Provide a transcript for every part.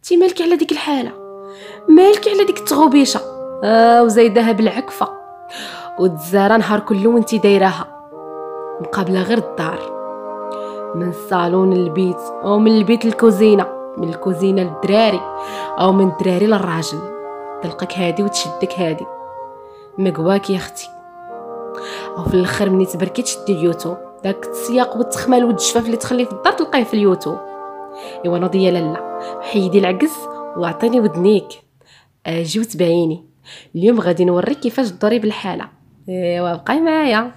انتي مالك على ديك الحاله؟ مالك على ديك التغوبيشه؟ وزايداها بالعكفه والتزاره نهار كله وانتي دايراها مقابله غير الدار، من الصالون للبيت او من البيت للكوزينه، من الكوزينه للدراري او من الدراري للراجل. تلقاك هادي وتشدك هادي مقواك يا اختي، او في الاخر مني تبركي تشدي اليوتيوب، داك السياق والتخمال والجفاف اللي تخليه في الدار تلقاه في اليوتيوب. ايوا ناضيه لالا حيدي العكس واعطيني ودنيك، اجي وتبعيني. اليوم غادي نوريك كيفاش تدوري بالحاله. ايوا بقاي معايا.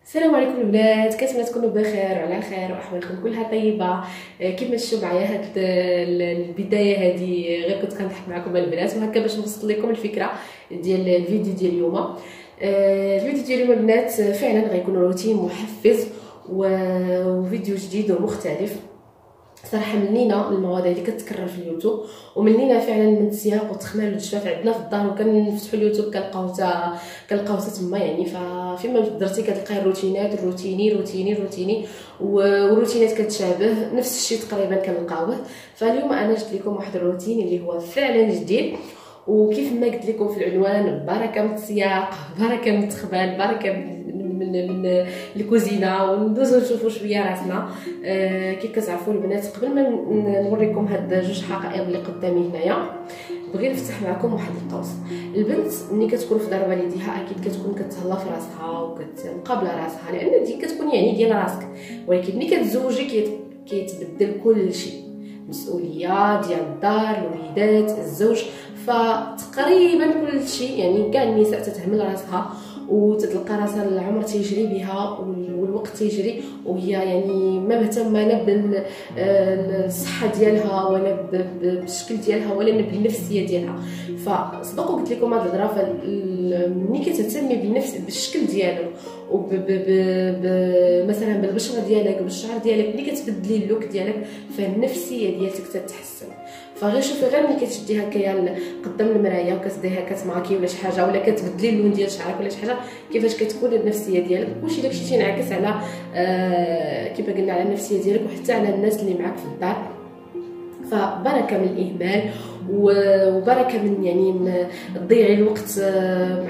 السلام عليكم البنات، كنتمنى تكونوا بخير وعلى خير واحوالكم كلها طيبه. كيما تشوفوا معايا هاد البدايه هذه غير كنت كنضحك معكم البنات، وهكا باش نوصل لكم الفكره ديال الفيديو ديال اليوم. الفيديو ديال اليوم البنات فعلا غيكون روتين محفز وفيديو جديد ومختلف. صراحه ملينا المواضيع اللي كتكرر في اليوتيوب، وملينا فعلا من السياق والتخمال والجفاف عندنا في الدار، وكنفتحوا اليوتيوب كنلقاو تما يعني. ففيما درتي كتلقاي الروتينات روتيني والروتينات كتشابه نفس الشيء تقريبا كنلقاوه. فاليوم انا جبت لكم واحد الروتين اللي هو فعلا جديد، وكيف ما قلت لكم في العنوان، بركه من السياق، بركه من التخبال، بركه من الكوزينه، وندوزو نشوفوا شويه راسنا. كيف كتعرفوا البنات، قبل ما نوريكم هاد جوج حقائق اللي قدامي هنايا، بغيت نفتح معكم واحد القوس. البنت ملي كتكون في دار والديها اكيد كتكون كتهلا في راسها وكتقابل راسها، لان دي كتكون يعني ديال راسك. ولكن ملي كتزوجي كيتبدل كل شيء، مسؤوليه ديال الدار، الوليدات، الزوج، فتقريبا كل شيء يعني كاع النساء تتهمل راسها وتتلقى راسها العمر تيجري بها والوقت تيجري، وهي يعني ما مهتمه لا بالصحه ديالها ولا بالشكل ديالها ولا بالنفسيه ديالها. فسبق وقلت لكم هاد الهضره، ملي كتهتمي بالشكل ديالك مثلا بالبشره ديالك بالشعر ديالك، ملي كتبدلي اللوك ديالك فالنفسيه ديالك تتحسن. فغير شوفي، غير ملي كتشدي هكايا قدام المرايه وكتديها كتماكي ولا شي حاجه، ولا كتبدلي اللون ديال شعرك ولا شي حاجه، كيفاش كتكون النفسيه ديالك، وشي داكشي تينعكس على كيف قلنا على النفسيه ديالك وحتى على الناس اللي معاك في الدار. فبركه من الاهمال وبركه من يعني تضيعي الوقت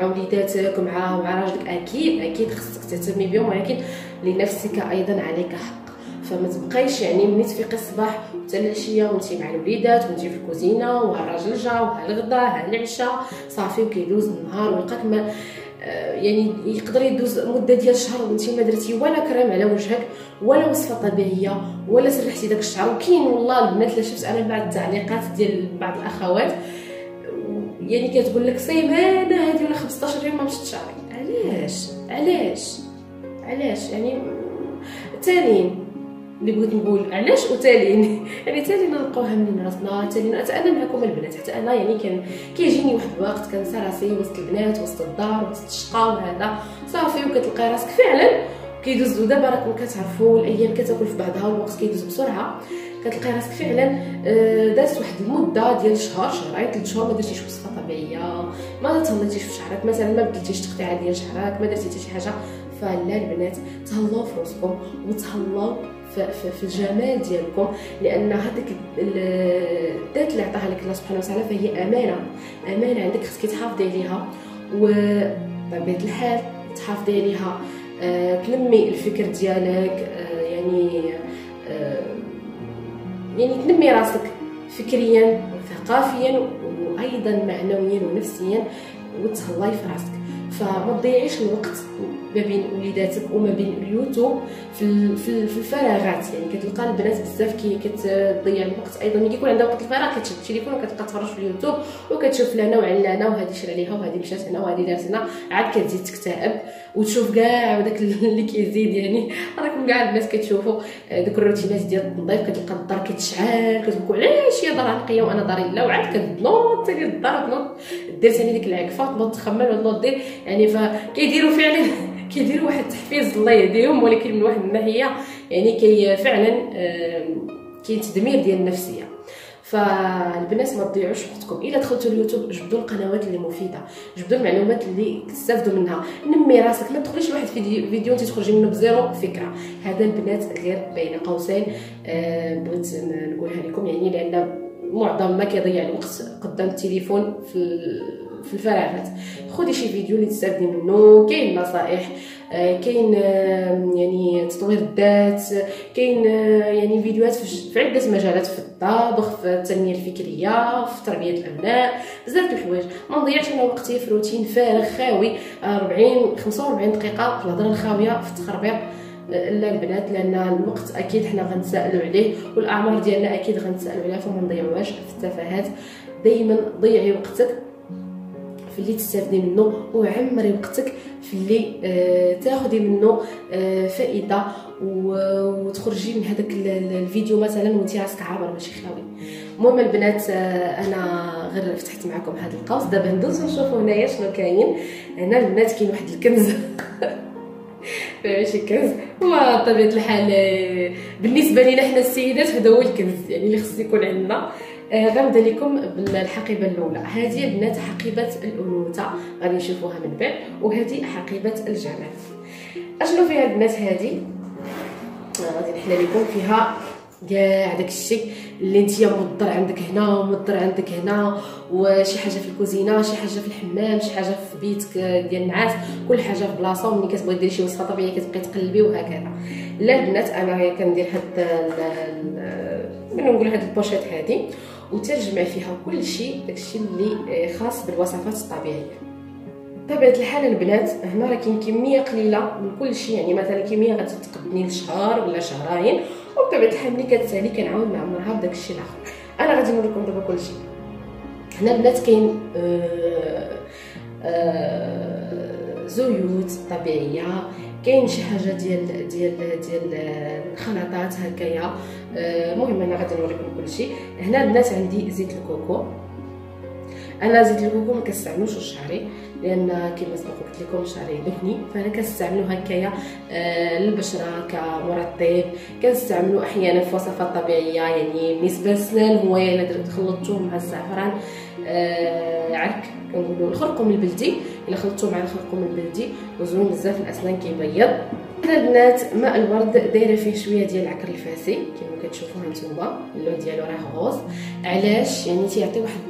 مع وليداتك مع راجلك. اكيد خصك تهتمي بهم، ولكن لنفسك ايضا عليك حق. فما تبقايش يعني ملي تفيقي الصباح حتى العشيه وانتي مع الوليدات وانتي في الكوزينه، وهالراجل جا وها الغدا ها العشاء، صافي وكيدوز النهار ويلقاك ما يعني يقدر يدوز مده ديال شهر وانتي ما درتي ولا كريم على وجهك ولا وصفه طبيعيه ولا سرحتي داك الشعر. وكاين والله البنات اللي شفت انا بعض التعليقات ديال بعض الاخوات يعني كتقول لك سيمانه هذه ولا 15 يوم ما مشيت شعري. علاش يعني تالين اللي بغيت نقول علاش وتالين يعني تالين نلقاوها من راسنا، تالين انا معكم البنات. حتى انا يعني كيجيني واحد الوقت كنسى راسي وسط البنات وسط الدار وسط الشقه وهذا صافي، وكتلقاي راسك فعلا كيدوز. ودابا راكم كتعرفوا الايام كتاكل في بعضها والوقت كيدوز بسرعه، كتلقاي راسك فعلا دازت واحد المده ديال شهرين 3 شهور ما درتيش وصفه طبيعيه، ما تهليتيش في شعرك مثلا، ما بدلتيش تقطيعه ديال شعرك، ما درتي حتى شي حاجه. فلا البنات تهلاو في راسكم وتهلاو في الجمال ديالكم، لان هذيك الذات اللي عطاها لك الله سبحانه وتعالى فهي امانه عندك، خصك تحافظي عليها. وبطبيعه الحال تحافظي عليها، تنمي الفكر ديالك، يعني تنمي راسك فكريا وثقافيا وايضا معنويا ونفسيا، وتهلاي في راسك. فما تضيعيش الوقت ما بين وليداتك وما بين اليوتيوب في الفراغات. يعني كتلقى البنات بزاف كتضيع الوقت ايضا ملي كيكون عندها وقت الفراغ، كتشد التليفون وكتبقى تفرج في اليوتيوب وكتشوف لنا وعلانه وهذه شرا ليها وهذه مشات هنا وهذه دارت هنا، عاد كتزيد تكتئب وتشوف كاع وداك اللي كيزيد. يعني راكم كاع الناس كتشوفوا دوك الروتينات ديال التنظيف، كتلقى الدار كتشعل، كتقول علاش يا دار نقيه وانا داري لا، وعاد كتنوض حتى الدار تنوض دير ثاني ديك العكفه تنوض تخمل وتنوض دير يعني. فكيديروا فعلا كيديروا واحد التحفيز الله يهديهم، ولكن من واحد الناحيه يعني فعلا كاين تدمير ديال النفسيه. فالبنات ما تضيعوش وقتكم، الا دخلتوا اليوتيوب جبدوا القنوات اللي مفيده، جبدوا المعلومات اللي تستافدوا منها، نمي راسك. ما تدخليش لواحد فيديو انت تخرجي منه بزيرو فكره. هذا البنات غير بين قوسين بغيت نقولها لكم. يعني لان معظم ما كيضيع الوقت قدام التليفون في الفراغات. خدي شي فيديو اللي تستافدي منه، كاين نصائح، كاين يعني تطوير الذات، كاين يعني فيديوهات في عده مجالات، في الطبخ، في التنميه الفكريه، في تربيه الابناء، بزاف د الحوايج. ما نضيعش انا وقتي في روتين فارغ خاوي 45 دقيقه في الهضره الخاويه في التخربيق. لا البنات، لان الوقت اكيد حنا غنسالوا عليه والاعمار ديالنا اكيد غنسالوا عليها، فما نضيعوهاش في التفاهات. دائما ضيعي وقتك في اللي تستافدي منه، وعمري وقتك في اللي تاخدي منه فائده وتخرجي من هذاك الفيديو مثلا وانت راسك عابر ماشي خاوي. المهم البنات، انا غير فتحت معكم هذا القوس. دابا ندوزو نشوفوا هنايا شنو كاين. هنا البنات كاين واحد الكنز ماشي كنز، هو بطبيعه الحال بالنسبه لينا حنا السيدات هذا هو الكنز يعني اللي خص يكون عندنا. غنبدا لكم بالحقيبه الاولى. هذه البنات حقيبه الانوثه، غادي نشوفوها من بعد. وهذه حقيبه الجمال. اشنو فيها البنات؟ هذه غادي نحل لكم فيها كاع داكشي اللي نتيا مضر عندك هنا ومضر عندك هنا، وشي حاجه في الكوزينه، شي حاجه في الحمام، شي حاجه في بيتك ديال النعاس، كل حاجه في بلاصه. وملي كتبغي ديري شي وصفه طبيعيه كتبقاي تقلبي وهكذا. لا البنات، انا كندير هاد نقول هاد البوشيط هادي وترجمع فيها كل شيء، داكشي اللي خاص بالوصفات الطبيعيه. بطبيعه الحال البنات هنا راه كاين كميه قليله من كل شيء، يعني مثلا كميه غتقدني لشهر ولا شهرين، وبطبيعه الحال ملي كتسالي كنعاود نعمرها بداك الشيء الاخر. انا غادي نوريكم دابا كل شيء. هنا البنات كاين زيوت طبيعيه، كاين شي حاجه ديال الخلطات هكايا. المهم انا غادي نوريكم كل شيء. هنا البنات عندي زيت الكوكو. انا زيت الكوكو ما كنستعملوش لشعري، لان كما سبق قلت لكم شعري دهني، فانا كنستعملو هكايا للبشره كمرطب. كنستعملو احيانا في وصفات طبيعيه، يعني بالنسبه للسنان هو الا خلطتوه مع الزعفران عرك كنقولوا الخرقوم البلدي، الا خلطتوه مع الخرقوم البلدي وزوين بزاف الاسنان كيبيض. هنا البنات ماء الورد دايره فيه شويه ديال العكر الفاسي كما كتشوفوا هانتوما، اللون ديالو راه غوز. علاش؟ يعني تيعطي واحد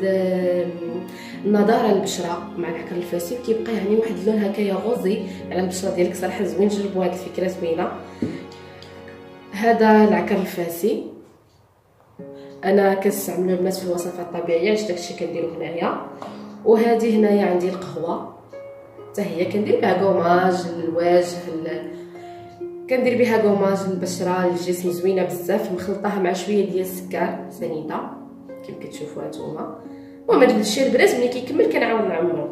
النضاره للبشره مع العكر الفاسي، وكيبقى يعني واحد اللون هكايا غوزي على البشره ديالك. صراحه زوين، جربوا هذه الفكره زوينه. هذا العكر الفاسي انا كنستعملو البنات في الوصفات الطبيعيه، اش داكشي كنديرو هنايا. وهذه هنايا عندي القهوه حتى هي كندير بها كوماج للوجه، كندير بها كوماج للبشره للجسم، زوينه بزاف. مخلطاها مع شويه ديال السكر سنيده كما كتشوفوا هانتوما. المهم هذا الشيء البنات ملي كيكمل كنعاود نعمرو.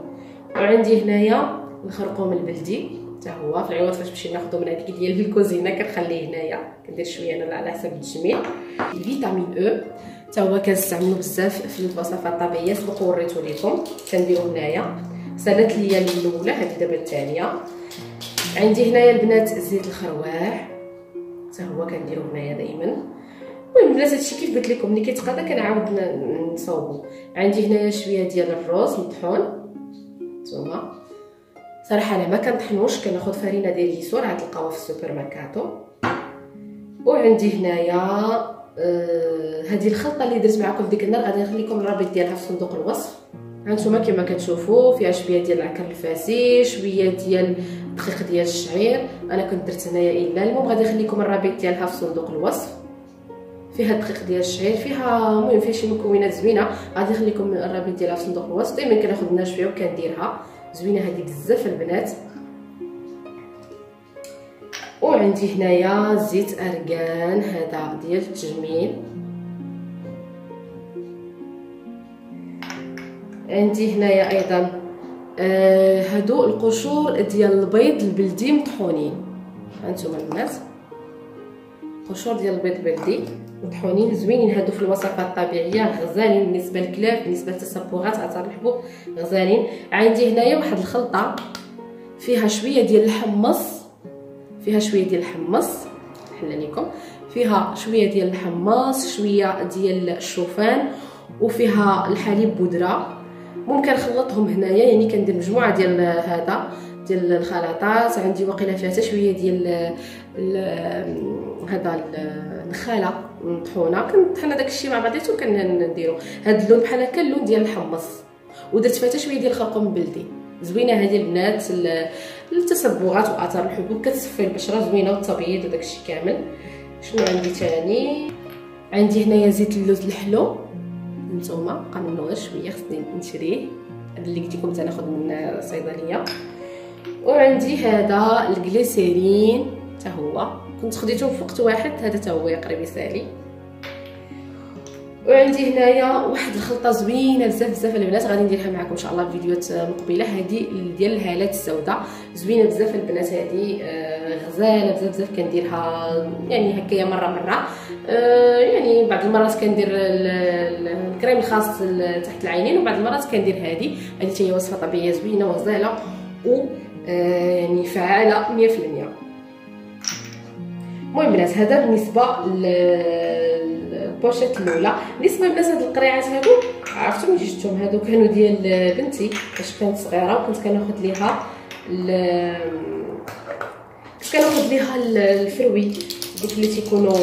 وعندي هنايا الخرقوم البلدي حتى هو في العوض، فاش نمشي ناخذو من هذيك ديال الكوزينه كنخليه هنايا، كندير شويه انا على حسب التجميل. الفيتامين او حتى هو كنستعملو بزاف في الوصفات الطبيعيه، سبق وريتو لكم كنديرو هنايا. سالات ليا الاولى، هذه دابا الثانيه. عندي هنايا البنات زيت الخرواح حتى هو كنديرو هنايا دائما. المهم البنات هادشي كيف قلت لكم ملي كيتقاضى كنعاود نصاوبو. عندي هنايا شويه ديال الروز مطحون نتوما. صراحه انا ما كنطحنوش، كناخذ فرينه ديال اليسور عاد تلقاوها في السوبر ماركاتو. وعندي هنايا هذه الخلطه اللي درت معكم ديك النهار، غادي نخليكم الرابط ديالها في صندوق الوصف. هانتوما كما كتشوفوا فيها شويه ديال العكر الفاسي، شويه ديال الدقيق ديال الشعير، انا كنت درت هنايا الا. المهم غادي نخليكم الرابط ديالها في صندوق الوصف. فيها الدقيق ديال الشعير، فيها المهم فيها شي مكونات زوينه، غادي نخليكم الرابط ديالها في صندوق الوصف. دائما كناخذ منها شويه وكنديرها زوينه هذه بزاف البنات. وعندي هنايا زيت ارغان هذا ديال التجميل. عندي هنايا ايضا هادو القشور ديال البيض البلدي مطحونين. هانتوما البنات قشور ديال البيض البلدي مطحونين زوينين، هادو في الوصفات الطبيعيه غزالين بالنسبه للكلاف، بالنسبه للتصبغات اثار الحبوب غزالين. عندي هنايا واحد الخلطه فيها شويه ديال الحمص، فيها شويه ديال الحمص نحل لكم، فيها شويه ديال الحمص، شويه ديال الشوفان، وفيها الحليب بودره. ممكن نخلطهم هنايا، يعني كندير مجموعه ديال هذا ديال الخلطات. عندي واقيلا فيها حتى شويه ديال هذا النخاله مطحونه، كنطحن داكشي مع بعضياتو كنديرو هاد اللون بحال هكا، اللون ديال الحمص، ودرت فيها حتى شويه ديال الخرقوم بلدي. زوينه هذه البنات للتصبغات واثار الحبوب، كتصفي البشره زوينه والتبييض وداكشي كامل. شنو عندي تاني؟ عندي هنايا زيت اللوز الحلو، نتوما بقى منه غير شويه خصني نشريه، هذا اللي قلت لكم تناخذ من الصيدليه. وعندي هذا الجليسيرين حتى هو كنت خديته في وقت واحد، هذا حتى هو يقرب يسالي. وعندي هنايا واحد الخلطه زوينه بزاف بزاف البنات، غادي نديرها معكم ان شاء الله في فيديوهات مقبله. هذه ديال الهالات السوداء، زوينه بزاف البنات، هذه غزاله بزاف بزاف، كنديرها يعني هكايا مره يعني بعض المرات كندير الكريم الخاص تحت العينين، وبعض المرات كندير هذه حتى هي وصفه طبيعيه زوينه وغزاله و يعني فعاله 100%. المهم البنات هذا بالنسبه البوشيت الاولى. بالنسبه للناس هاد القريعات هادو عرفتوا ملي شفتهم، هادو كانوا ديال بنتي فاش كانت صغيره، وكنت كناخذ ليها الفروي دوك اللي تيكونوا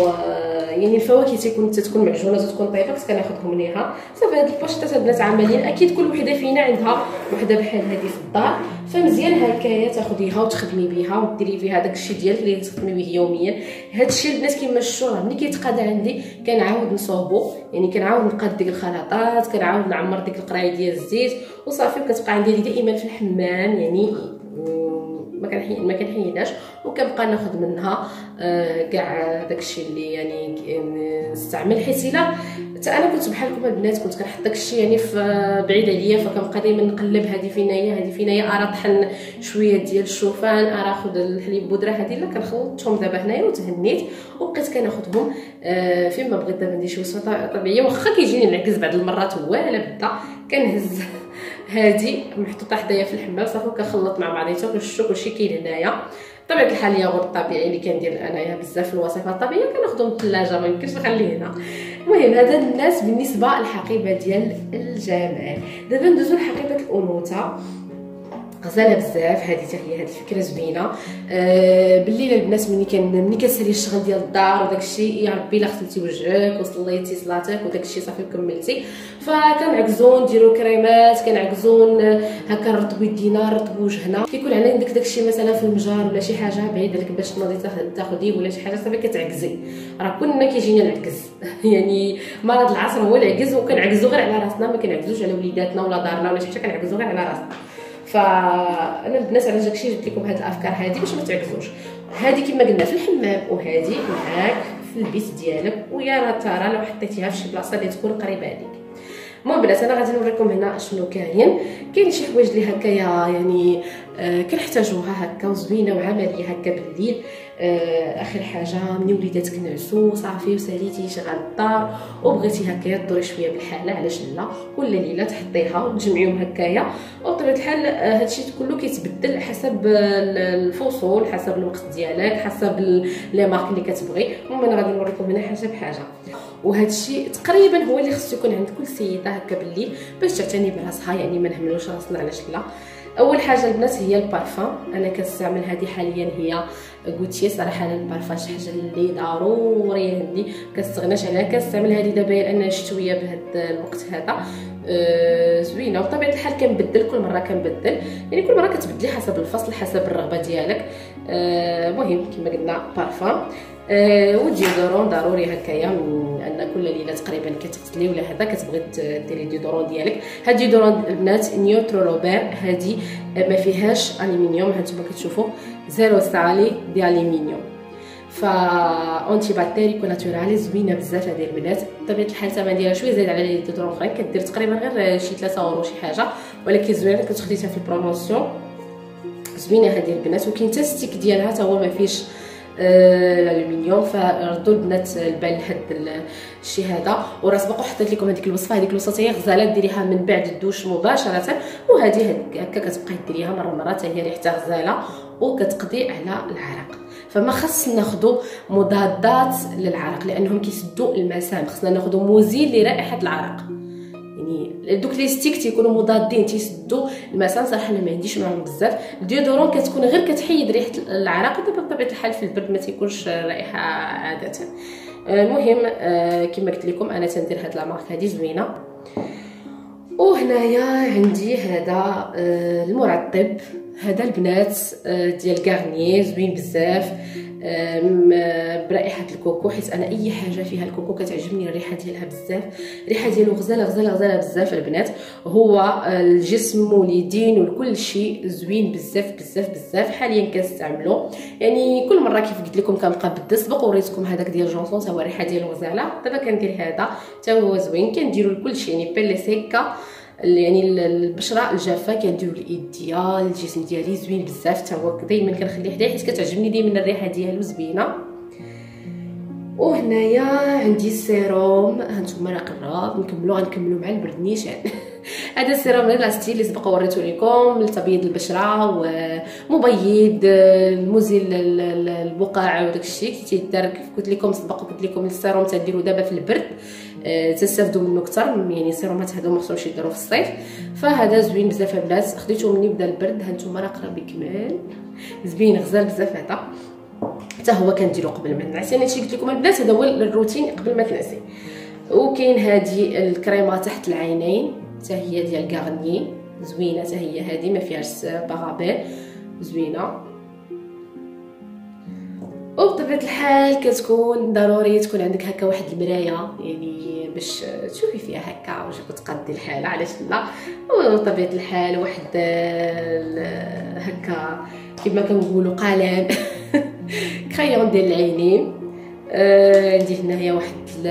يعني الفواكه تكون معجونه وتكون طيبه، كنت كناخذهم ليها. صافي هاد البوشيطات البنات عمليين، اكيد كل وحده فينا عندها وحده بحال هذه في الدار، فمزيان هكايا تاخذيها وتخدمي بها وديري فيها داكشي ديالك اللي تخدمي به يوميا. هادشي البنات كيما الشورى ملي كيتقاد عندي كنعاود نصوبو، يعني كنعاود نقاد ديك الخلطات، كنعاود نعمر ديك القرايه ديال الزيت وصافي، وكتبقى عندي دائما في الحمام، يعني ما كنحيدهاش، وكنبقى ناخذ منها كاع داكشي اللي يعني نستعمل. حيت الا حتى انا كنت بحالكم البنات، كنت كنحط داكشي يعني في بعيد عليا، فكنبقى دائما نقلب هذه فينايا ارا طحن شويه ديال الشوفان، ارا ناخذ الحليب بودره، هذه لا كنخلطهم دابا هنايا وتهنيت وبقيت كناخذهم فيما بغيت. دابا ندير شي وصفه طبيعيه، واخا كيجيني العكز بعض المرات ولا بدا كنهز هذه محطوطه حدايا في الحمام صافي، وكنخلط مع بعضياتها كلشي كاين هنايا. بطبيعه الحال الياغورت الطبيعي اللي كندير انايا بزاف الوصفات الطبيعيه كناخذهم من الثلاجه، ما يمكنش نخليه هنا. المهم هذا الناس بالنسبه للحقيبه ديال الجمال. دابا ندوزو لحقيبه الانوثه، غزاله بزاف هذه حتى هي، هذه الفكره زوينه. بالليل البنات ملي كتسالي الشغل ديال الدار وداكشي، يا ربي الا غسلتي وجهك وصليتي صلاتك وداكشي صافي وكملتي، فكنعكزو نديرو كريمات، كنعكزو هكا نرطبو يدينا نرطبو وجهنا. كيكون عندك داكشي مثلا في المجار ولا شي حاجه بعيده لك باش تنوضي تاخديه ولا شي حاجه صافي كتعكزي. راه كلنا كيجينا العكز يعني مرض العصر هو العكز، وكنعكزو غير على راسنا، ما كنعكزوش على وليداتنا ولا دارنا ولا شي حاجه، كنعكزو غير على راسنا. فانا البنات على داكشي جبت لكم هاد الافكار هذه باش ما تعكزوش. هذه كما قلنا في الحمام، وهذه معاك في البيت ديالك، ويا ترى لو حطيتيها في شي بلاصه اللي تكون قريبه عليك. المهم بنات انا غادي نوريكم هنا شنو كاين شي حوايج اللي هكايا يعني كنحتاجوها هكا وزوينه وعمليه هكا بالليل. اخر حاجه ملي وليداتك نعسو صافي وساليتي شغال الدار وبغيتي هكايا تدوري شويه بالحاله، علاش لا، كل ليله تحطيها وتجمعيهم هكايا. وبطبيعه الحال هادشي كله كيتبدل حسب الفصول، حسب الوقت ديالك، حسب لي مارك اللي كتبغي. المهم انا غادي نوريكم هنا حاجه بحاجه، وهذا الشيء تقريبا هو اللي خصو يكون عند كل سيده هكا بالليل باش تعتني براسها، يعني ما نهملوش راسنا علاش لا. اول حاجه البنات هي البارفان، انا كنستعمل هذه حاليا هي غوتيه. صراحه البارفان شي حاجه اللي ضروري عندي، كنستغناش عليها، كنستعمل هذه دابا لان شتويه بهذا الوقت هذا زوينه. وبطبيعه الحال كنبدل كل مره يعني كل مره كتبدلي حسب الفصل حسب الرغبه ديالك. مهم كما قلنا بارفان وديودورون ضروري هكايا، ان كل ليله تقريبا كتغسلي ولا هذا كتبغي ديري ديودورون ديالك. هاد ديودورون البنات نيوترو روبير، هذه ما فيهاش الومنيوم، هانتوما كتشوفوا زيرو سالي دي الومنيوم، اونتي بكتيريكو ناتورالي، زوينه بزاف هذه البنات. بطبيعه الحال ثمن ديالها شويه زايد على لي ديودورون اخرين، كدير تقريبا غير شي 3 اورو شي حاجه، ولكن زوينه كنت خديتها في البروموسيون زوينه هذه البنات. وكاين حتى ستيك ديالها حتى هو ما فيش الالومنيوم، فردوا البنات البال لهذا الشيء هذا. وراه سبق حطيت لكم هذيك الوصفه، هذيك الوصفه هي غزاله ديريها من بعد الدوش مباشره، وهذه هكا كتبقاي ديريها مره حتى هي ريحتها غزاله وكتقضي على العرق. فما خص ناخذوا مضادات للعرق لانهم كيسدوا المسام، خصنا ناخذوا مزيل لرائحه العرق. يعني دوك لي ستيك تيكونوا مضادين تيسدوا المسام. صراحه انا ما عنديش معهم بزاف. الديودورون كتكون غير كتحيد ريحه العرق، دابا بطبيعه الحال في البرد ما تيكونش رائحه عاده. المهم كما قلت لكم انا تندير هاد لا مارك هذه زوينه. وهنايا عندي هذا المرطب، هذا البنات ديال غارنيي زوين بزاف برائحه الكوكو، حيت انا اي حاجه فيها الكوكو كتعجبني الريحه ديالها بزاف. الريحه ديالو غزاله غزاله غزاله بزاف البنات. هو الجسم واليدين وكل شيء زوين بزاف بزاف بزاف. حاليا كنستعملو يعني كل مره كيف قلت لكم كنبقى بدل. سبق وريتكم هذاك ديال جونسون تا هو الريحه ديالو غزاله. دابا كندير هذا حتى هو زوين. كنديرو لكل شيء يعني بيلي سيكا يعني البشره الجافه كنديرو الايد ديال الجسم ديالي زوين بزاف. حتى هو دائما كنخليه حدايا حيت كتعجبني دائما الريحه ديالو زوينه. وهنايا عندي السيروم، هانتوما راه قراب غنكملو مع البرد نيشان. هذا السيروم لاستي اللي سبق وريته لكم لتبييض البشره ومبيض المزيل البقع وداك الشيء تيدار. كيف قلت لكم سبق قلت لكم السيروم تنديرو دابا في البرد تستافدوا منه اكثر، يعني سيرومات هادو ما خصهمش يديروا في الصيف. فهذا زوين بزاف البنات، خديته مني بدا البرد. هانتوما راه قراب يكمل زوين غزال بزاف. هذا حتى هو كنديرو قبل ما نعس، يعني هادشي قلت لكم البنات هذا هو الروتين قبل ما تنعسي. وكاين هذه الكريمه تحت العينين حتى هي ديال غارنيي زوينه، حتى هي هذه ما فيهاش بارابين زوينه. وبطبيعه الحال كتكون ضروري تكون عندك هكا واحد المرايه يعني باش تشوفي فيها هكا واش كتقادي الحاله علاش لا. وبطبيعه الحال واحد هكا كما كنقولوا قلم كريون ديال العينين. عندي هنايا واحد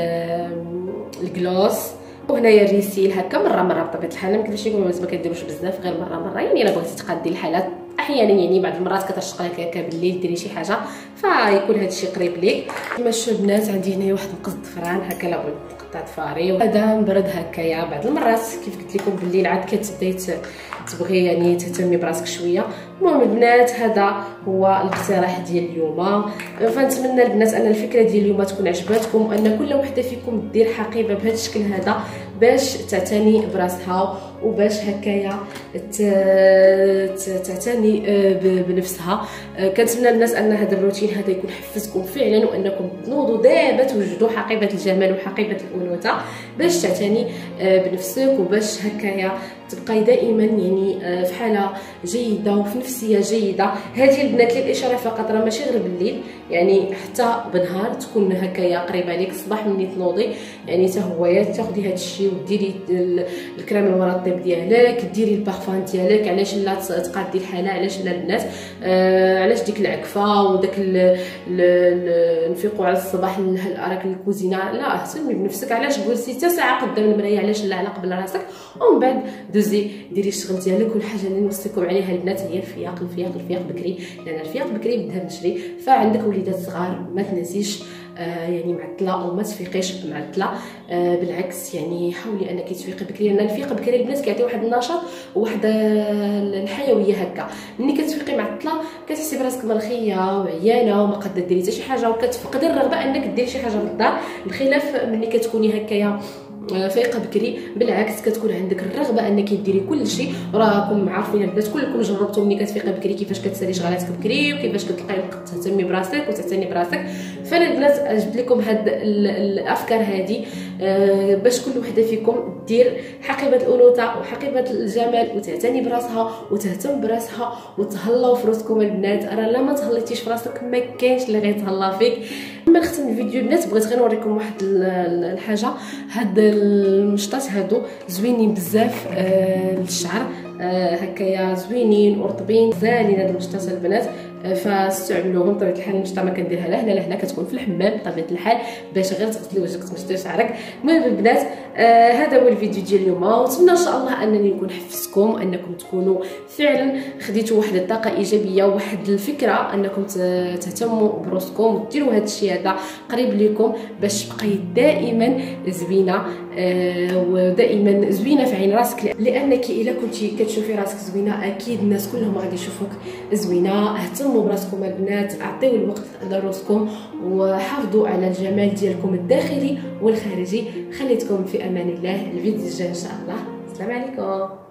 الكلوس، وهنايا الريسيل هكا مره بطبيعه الحال. ما كنتش نقول ما كديروش بزاف غير مره يعني الا بغيتي تقادي الحالات احيانا يعني بعض المرات كتعشق لك هكا بالليل ديري شي حاجه فيكون هذا الشيء قريب ليك. كما شفتوا البنات عندي هنايا واحد نقص ضفران هكا لا بغيت نقطع ضفاري وهذا مبرد هكايا. بعض المرات كيف قلت لكم بالليل عاد كتبداي تبغي يعني تهتمي براسك شويه. المهم البنات هذا هو الاقتراح ديال اليوم. فنتمنى البنات ان الفكره ديال اليوم تكون عجباتكم وان كل وحده فيكم دير حقيبه بهذا الشكل هذا باش تعتني براسها وباش هكايا تعتني بنفسها. كنتمنى الناس ان هذا الروتين هذا يكون حفزكم فعلا وانكم تنوضوا دابا توجدوا حقيبه الجمال وحقيبه الانوثه باش تعتني بنفسك وباش هكايا تبقاي دائما يعني في حاله جيده وفي نفسيه جيده. هذه البنات للاشاره فقط راه ماشي غير بالليل، يعني حتى بالنهار تكون هكايا قريبه ليك. الصباح ملي تنوضي يعني حتى هو تاخدي هذا الشيء وديري الكريم المرطب ديالك، ديري البارفان ديالك. علاش لا تقادي الحاله؟ علاش لا البنات؟ علاش ديك العكفه وداك نفيقوا على الصباح راك الكوزينه؟ لا، اهتمي بنفسك. علاش جلسي حتى ساعه قدام المرايه؟ علاش لا على قبل راسك ومن بعد دوزي ديري الشغل ديالك. والحاجه اللي نوصيكم عليها البنات هي الفياق بكري، لان الفياق بكري بدها بشري. فعندك وليدات صغار ما تنسيش يعني معطله او ما تفيقيش معطله. بالعكس يعني حاولي انك تفيقي بكري، لان الفيق بكري البنات كيعطي واحد النشاط وواحد الحيويه هكا. ملي كتفيقي معطله كتحسي براسك مرخيه وعيانه وما قادره ديري حتى شي حاجه وكتفقدي الرغبه انك ديري شي حاجه في الدار، بخلاف ملي كتكوني هكايا فايقه بكري. بالعكس كتكون عندك الرغبه انك ديري كل شيء. راكم عارفين البنات كلكم جربتوا ملي كتفيقي بكري كيفاش كتسالي شغلاتك بكري وكيفاش كتلقاي الوقت تهتمي براسك وتعتني براسك. فانا البنات جبت لكم هاد الافكار هذه باش كل وحده فيكم دير حقيبه الانوثه وحقيبه الجمال وتعتني براسها وتهتم براسها وتهلاو في راسكم البنات. راه لا ما تهليتيش في راسك ما كاينش اللي غيتهلا فيك. اما نختم الفيديو البنات بغيت غير نوريكم واحد الحاجه. هاد المشطات هادو زوينين بزاف للشعر هكايا زوينين ورطبين زالين. هاد المشطات البنات فاستعملوهم. بطبيعه الحال المشطه ما كنديرها لا هنا لا هنا، كتكون في الحمام بطبيعه الحال باش غير تغسلي وجهك تمشطي شعرك. المهم البنات هذا هو الفيديو ديال اليوم، ونتمنى ان شاء الله انني نكون حفزتكم وانكم تكونوا فعلا خديتوا واحد الطاقه ايجابيه وواحد الفكره انكم تهتموا براسكم وديروا هذا الشيء هذا قريب لكم باش تبقاي دائما زوينه ودائما زوينه في عين راسك. لانك الا كنتي كتشوفي راسك زوينه اكيد الناس كلهم غادي يشوفوك زوينه. اهتموا براسكم البنات، اعطيو الوقت لراسكم وحافظوا على الجمال ديالكم الداخلي والخارجي. خليتكم في امان الله. الفيديو الجاي ان شاء الله. السلام عليكم.